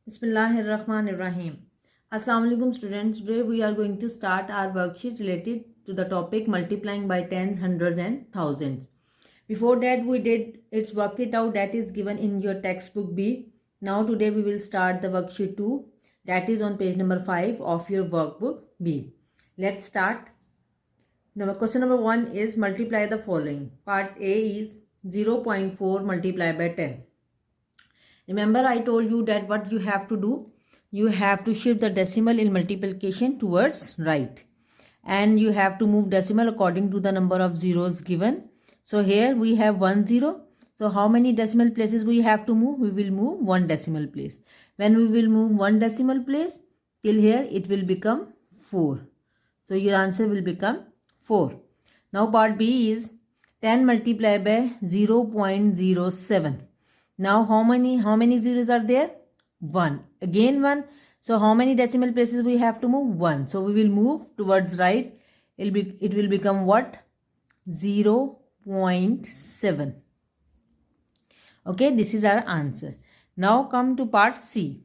Bismillahirrahmanirrahim. Assalamu alaikum students. Today we are going to start our worksheet related to the topic multiplying by tens, hundreds and thousands. Before that we did its work it out that is given in your textbook B. Now today we will start the worksheet 2 that is on page number 5 of your workbook B. Let's start. Now question number 1 is multiply the following. Part A is 0.4 multiplied by 10. Remember I told you that what you have to do, you have to shift the decimal in multiplication towards right and you have to move decimal according to the number of zeros given. So here we have 1 0. So how many decimal places we have to move? We will move 1 decimal place. When we will move 1 decimal place till here it will become 4. So your answer will become 4. Now part B is 10 multiplied by 0.07. Now how many zeros are there? 1. Again 1. So how many decimal places we have to move? 1. So we will move towards right. It will become what? 0.7. Okay, this is our answer. Now come to part C.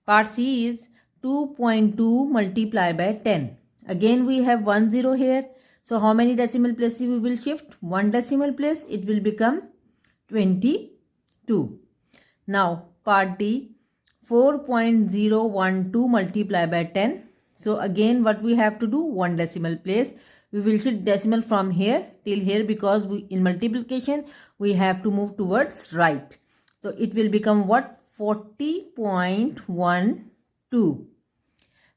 Part C is 2.2 multiplied by 10. Again we have 1 0 here. So how many decimal places we will shift? 1 decimal place. It will become 22. Now part D, 4.012 multiplied by 10. So again what we have to do? 1 decimal place. We will shift decimal from here till here because in multiplication we have to move towards right. So it will become what? 40.12.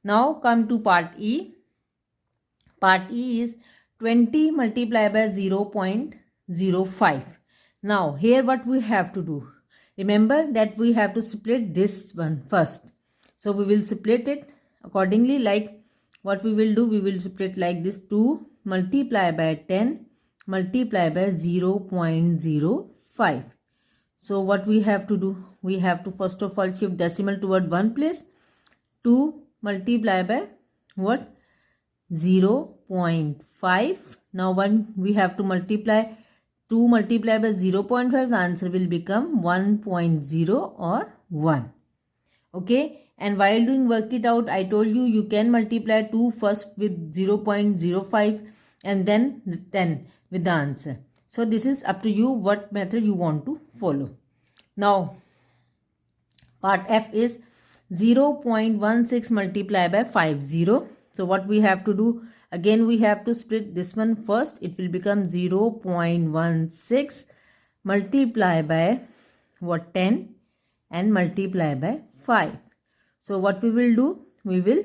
Now come to part E. Part E is 20 multiplied by 0.05. Now here what we have to do? Remember that we have to split this one first. So we will split it accordingly, like what we will do, we will split like this: 2 multiplied by 10 multiplied by 0.05. So what we have to do? We have to first of all shift decimal toward one place. 2 multiplied by what? 0.5. Now we have to multiply 2 multiplied by 0.5, the answer will become 1.0 or 1. Okay, and while doing work it out, I told you you can multiply 2 first with 0.05 and then 10 with the answer. So this is up to you what method you want to follow. Now part F is 0.16 multiplied by 50. So what we have to do? Again we have to split this one first. It will become 0.16 multiplied by what? 10 and multiply by 5. So what we will do? We will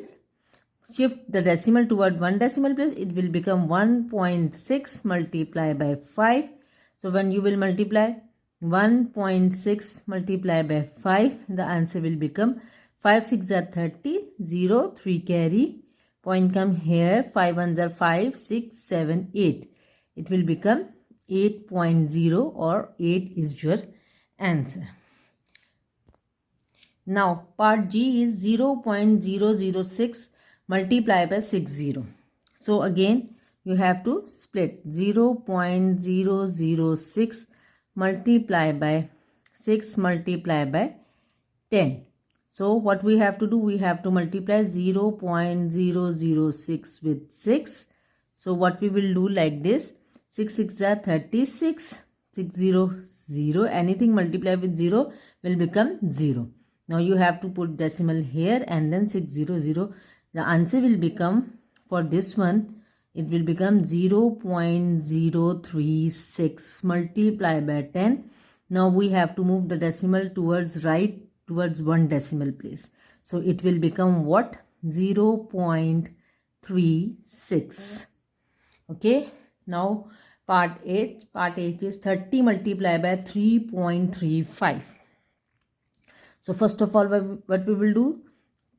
shift the decimal toward 1 decimal place. It will become 1.6 multiplied by 5. So when you will multiply 1.6 multiplied by 5, the answer will become 5 6 are 30, 0 3 carry. Point come here, 5 ones are 5, 6, 7, 8. It will become 8.0 or 8 is your answer. Now part G is 0.006 multiplied by 60. So again you have to split 0.006 multiplied by 6 multiplied by 10. So what we have to do? We have to multiply 0.006 with 6. So what we will do like this: 6 6 are 36, 6 0 0. Anything multiplied with 0 will become 0. Now you have to put decimal here and then 600. The answer will become, for this one, it will become 0.036 multiplied by 10. Now we have to move the decimal towards right, towards 1 decimal place. So it will become what? 0.36. Okay. Now part H. Part H is 30 multiplied by 3.35. So first of all what we will do?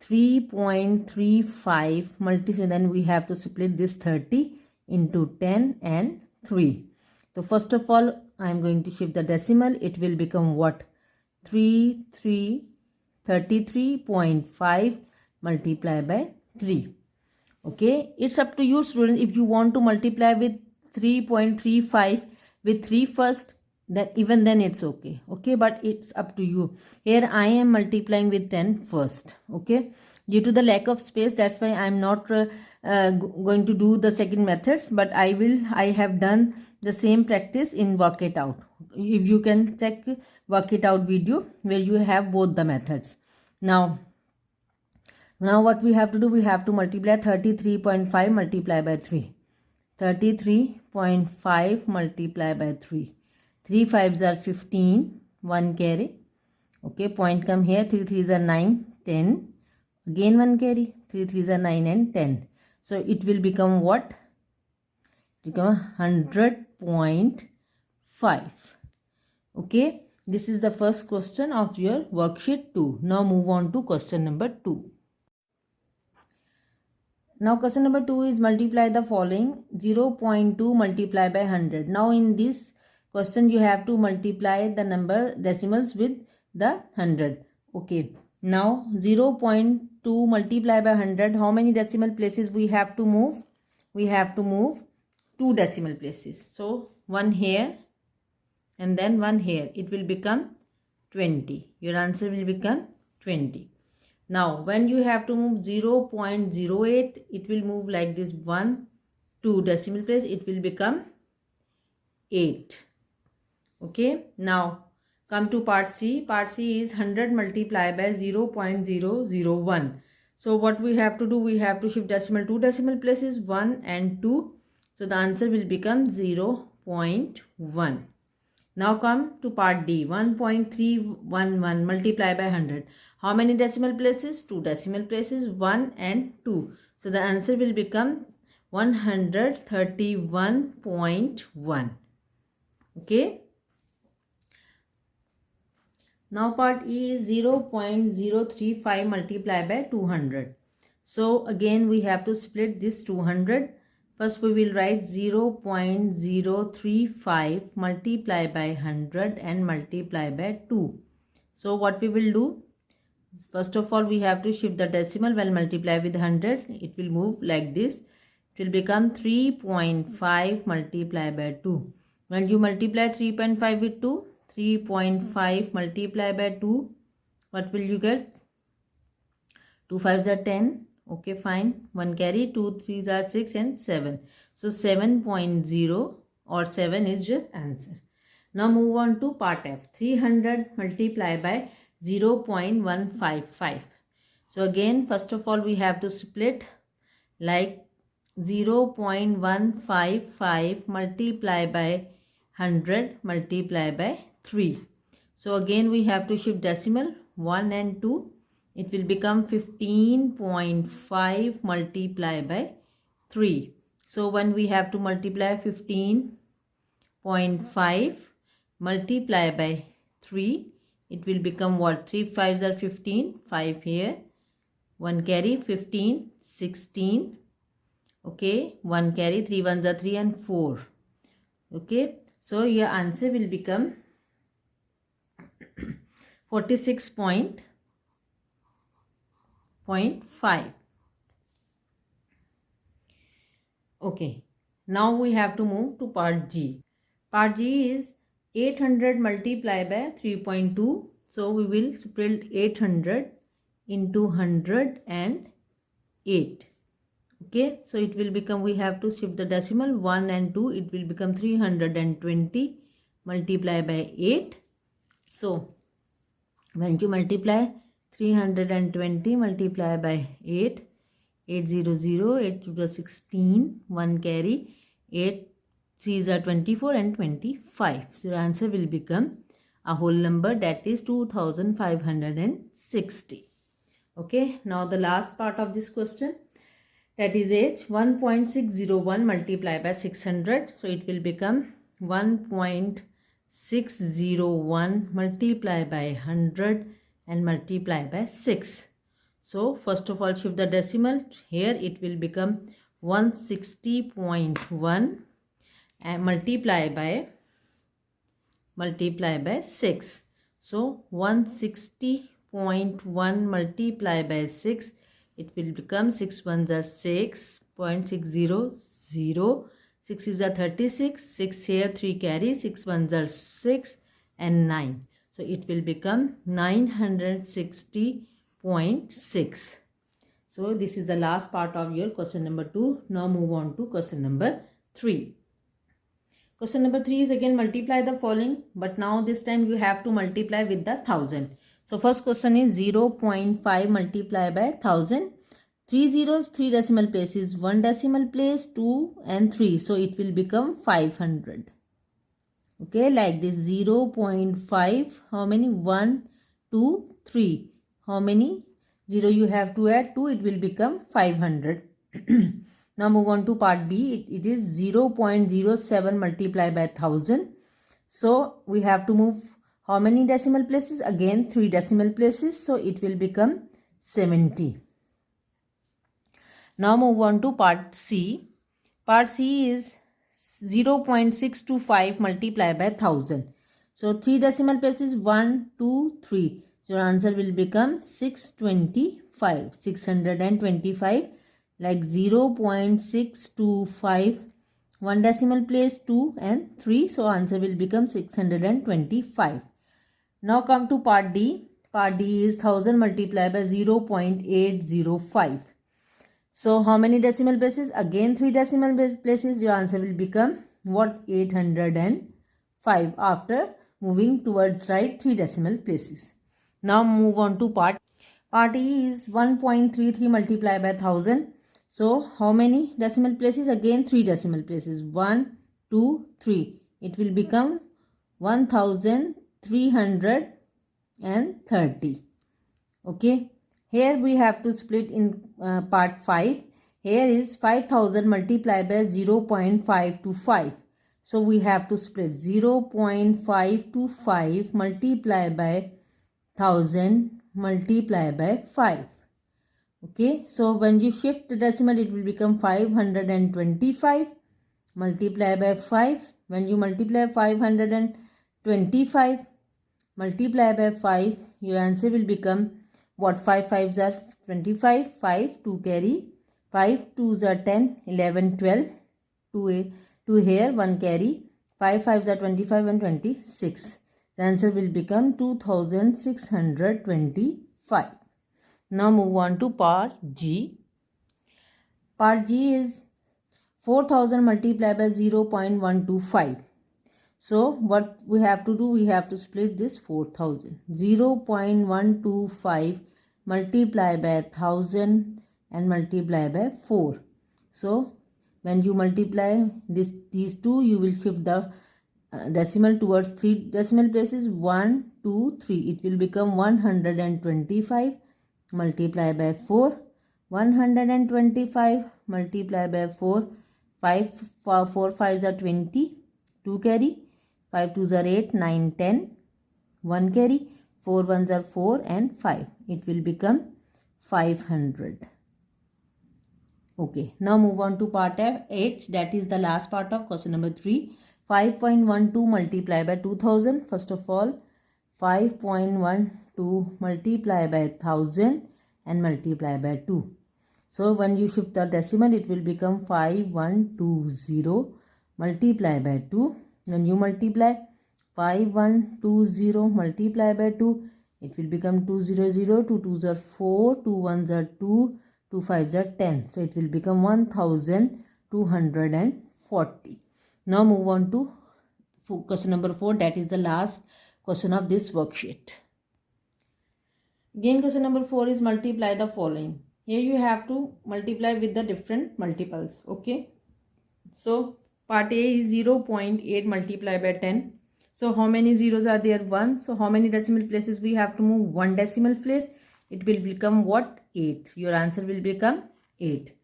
3.35 multiply, then we have to split this 30 into 10 and 3. So first of all I am going to shift the decimal. It will become what? 33.5 multiplied by 3. Okay, it's up to you students. If you want to multiply with 3.35 with 3 first, then even then it's okay. Okay, but it's up to you. Here I am multiplying with 10 first. Okay, due to the lack of space, that's why I'm not going to do the second methods, but I have done the same practice in work it out. If you can check work it out video where you have both the methods. Now what we have to do, we have to multiply 33.5 multiply by 3. 33.5 multiply by 3. 3 5s are 15, 1 carry. Okay, point come here, 3 3s are 9, 10. Again 1 carry, 3 3s are 9 and 10. So it will become what? It will become 100.5. Okay, this is the first question of your worksheet 2. Now move on to question number 2. Now question number 2 is multiply the following. 0.2 multiply by 100. Now in this question you have to multiply the number decimals with the 100. Okay. Now 0.2 multiply by 100. How many decimal places we have to move? We have to move 2 decimal places. So 1 here and then 1 here. It will become 20. Your answer will become 20. Now, when you have to move 0.08, it will move like this 1, 2 decimal place, it will become 8. Okay. Now, come to part C. Part C is 100 multiplied by 0.001. So, what we have to do, we have to shift decimal 2 decimal places, 1 and 2. So, the answer will become 0.1. Now come to part D. 1.311 multiply by 100. How many decimal places? 2 decimal places, 1 and 2. So the answer will become 131.1. Okay. Now part E is 0.035 multiply by 200. So again we have to split this 200. First we will write 0.035 multiply by 100 and multiply by 2. So what we will do? First of all we have to shift the decimal. When multiply with 100, it will move like this. It will become 3.5 multiply by 2. When you multiply 3.5 with 2, 3.5 multiply by 2, what will you get? 2 5s are 10. Okay, fine. 1 carry, 2 3s are 6 and 7. So 7.0 or 7 is your answer. Now move on to part F. 300 multiply by 0.155. So again, first of all, we have to split like 0.155 multiply by 100 multiply by 3. So again, we have to shift decimal 1 and 2. It will become 15.5 multiply by 3. So when we have to multiply 15.5 multiply by 3, it will become what? 3 5s are 15, 5 here, 1 carry, 15, 16. Okay, 1 carry, 3 1s are 3 and 4. Okay, so your answer will become 46.5. Okay, now we have to move to part G. Part G is 800 multiply by 3.2. So we will split 800 into 100 and 8. Okay, so it will become, we have to shift the decimal 1 and 2. It will become 320 multiply by 8. So when you multiply 320 multiply by 8, 800, 8 to the 16, 1 carry, 8 3s are 24 and 25. So your answer will become a whole number, that is 2560. Okay, now the last part of this question, that is H. 1.601 multiply by 600. So it will become 1.601 multiply by 100 and multiply by 6. So first of all shift the decimal. Here it will become 160.1 and multiply by 6. So 160.1 multiply by 6, it will become 6 1s are 6.600, 6 is a 36, 6 here, 3 carry, 6 ones are 6 and 9. So it will become 960.6. So this is the last part of your question number 2. Now move on to question number 3. Question number 3 is again multiply the following, but now this time you have to multiply with the 1000. So first question is 0.5 multiplied by 1000. 3 zeros, 3 decimal places, 1 decimal place, 2 and 3. So it will become 500. Okay, like this 0.5. How many? 1, 2, 3. How many? 0 you have to add 2. It will become 500. Now move on to part B. It is 0.07 multiplied by 1000. So we have to move how many decimal places? Again 3 decimal places. So it will become 70. Now move on to part C. Part C is 0.625 multiplied by 1000. So 3 decimal places 1, 2, 3. Your answer will become 625. 625. Like 0.625, 1 decimal place 2 and 3. So answer will become 625. Now come to part D. Part D is 1000 multiplied by 0.805. So how many decimal places? Again 3 decimal places. Your answer will become what? 805 after moving towards right 3 decimal places. Now move on to part E is 1.33 multiplied by 1000. So how many decimal places? Again 3 decimal places. 1, 2, 3. It will become 1330. Okay. Here we have to split in part 5. Here is 5000 multiplied by 0.525. So we have to split 0.525 multiplied by 1000 multiplied by 5. Okay, so when you shift the decimal, it will become 525 multiplied by 5. When you multiply 525 multiplied by 5, your answer will become what? 5 5s are 25, 5, 2 carry, 5 2s are 10, 11, 12, 2 here, 1 carry, 5 5s are 25 and 26. The answer will become 2625. Now move on to part G. Part G is 4000 multiplied by 0.125. So what we have to do? We have to split this 4000. 0.125 multiplied by 1000 and multiply by 4. So when you multiply these two, you will shift the decimal towards 3 decimal places. 1, 2, 3. It will become 125 multiplied by 4. 125 multiplied by 4. 5 5s are 20. 2 carry. 5 2s are 8, 9, 10. 1 carry. 4 1s are 4 and 5. It will become 500. Okay. Now move on to part H. That is the last part of question number 3. 5.12 multiplied by 2000. First of all, 5.12 multiply by 1000 and multiply by 2. So when you shift the decimal, it will become 5120 multiply by 2. When you multiply 5120 multiply by 2, it will become 200. 2 2s are 4, 2 1s are 2, 2 5s are 10. So it will become 1240. Now move on to question number 4. That is the last question of this worksheet. Again, question number 4 is multiply the following. Here you have to multiply with the different multiples. Okay. So part A is 0.8 multiplied by 10. So how many zeros are there? 1. So how many decimal places we have to move? 1 decimal place. It will become what? 8. Your answer will become 8.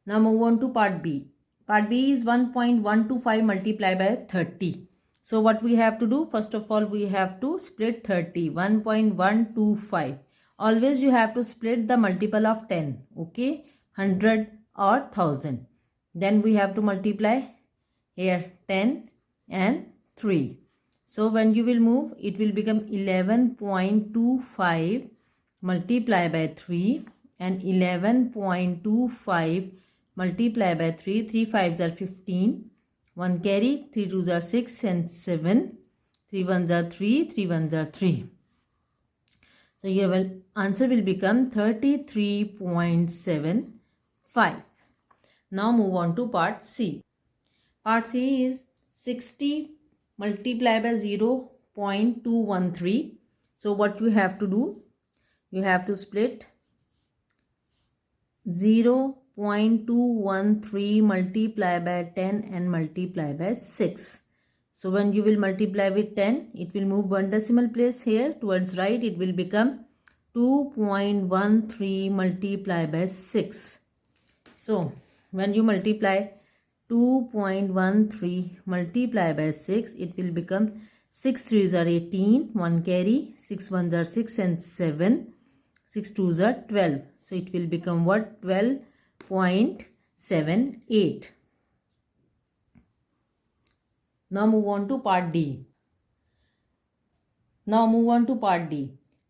Now move on to part B. Part B is 1.125 multiplied by 30. So what we have to do? First of all, we have to split 30. 1.125. Always you have to split the multiple of 10. Okay. 100 or 1000. Then we have to multiply here 10 and 3. So when you will move, it will become 11.25 multiplied by 3 and 11.25 multiplied by 3. 3 5s are 15. 1 carry, 3 2s are 6 and 7, 3 1s are 3, 3 1s are 3. So your answer will become 33.75. Now move on to part C. Part C is 60 multiplied by 0.213. So what you have to do? You have to split 0.213 multiply by 10 and multiply by 6. So when you will multiply with 10, it will move one decimal place here towards right. It will become 2.13 multiply by 6. So when you multiply 2.13 multiply by 6, it will become 6 3s are 18, 1 carry, 6 1s are 6 and 7, 6 2s are 12. So it will become what? 12.78. Now move on to part D.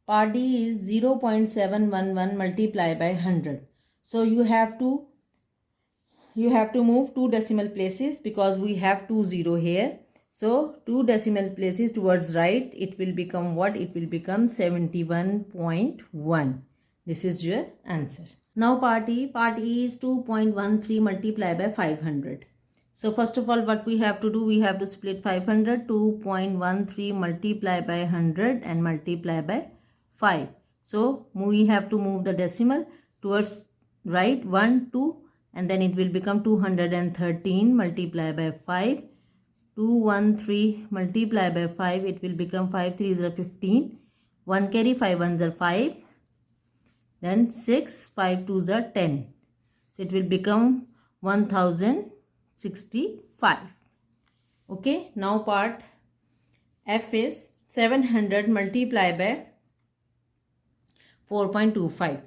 Part D is 0.711 multiplied by 100. So you have to move 2 decimal places because we have 2 0 here. So 2 decimal places towards right, it will become what? It will become 71.1. This is your answer. Now part E is 2.13 multiplied by 500. So first of all, what we have to do? We have to split 500. 2.13 multiplied by 100 and multiply by 5. So we have to move the decimal towards right, 1, 2, and then it will become 213 multiplied by 5. 213 multiplied by 5, it will become 5 3s are 15. 1 carry, 5 1s are 5. Then 6, 5 2s are 10. So it will become 1065. Okay, now part F is 700 multiplied by 4.25.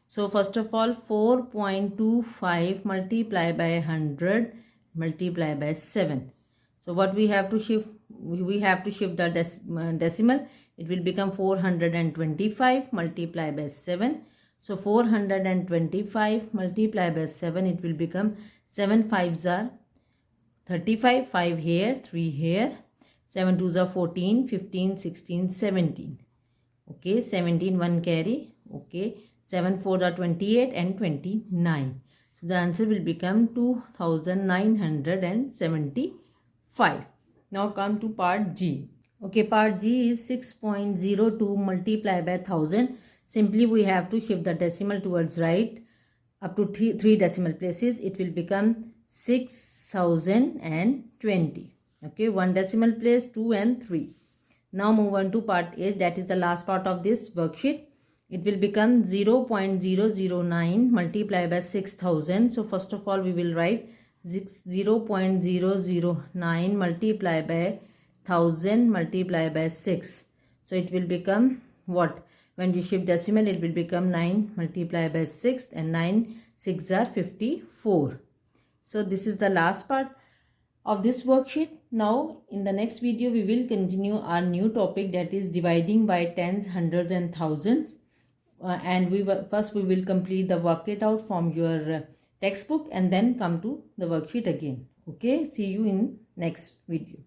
So first of all, 4.25 multiplied by 100 multiplied by 7. So what we have to shift? We have to shift the decimal. It will become 425 multiplied by 7. So 425 multiplied by 7, it will become 7 5s are 35, 5 here, 3 here, 7 2s are 14, 15, 16, 17. Okay, 17 1 carry. Okay, 7 4s are 28 and 29. So the answer will become 2975. Now come to part G. Okay, part G is 6.02 multiplied by 1000. Simply we have to shift the decimal towards right up to 3 decimal places. It will become 6020. Okay, 1 decimal place, 2 and 3. Now move on to part H, that is the last part of this worksheet. It will become 0.009 multiplied by 6000. So first of all, we will write 0.009 multiplied by 1000 multiplied by 6. So it will become what? When you shift decimal, it will become 9 multiplied by 6 and 9 6 are 54. So this is the last part of this worksheet. Now in the next video, we will continue our new topic, that is dividing by tens, hundreds and thousands. And first we will complete the work it out from your textbook and then come to the worksheet again. Okay, see you in next video.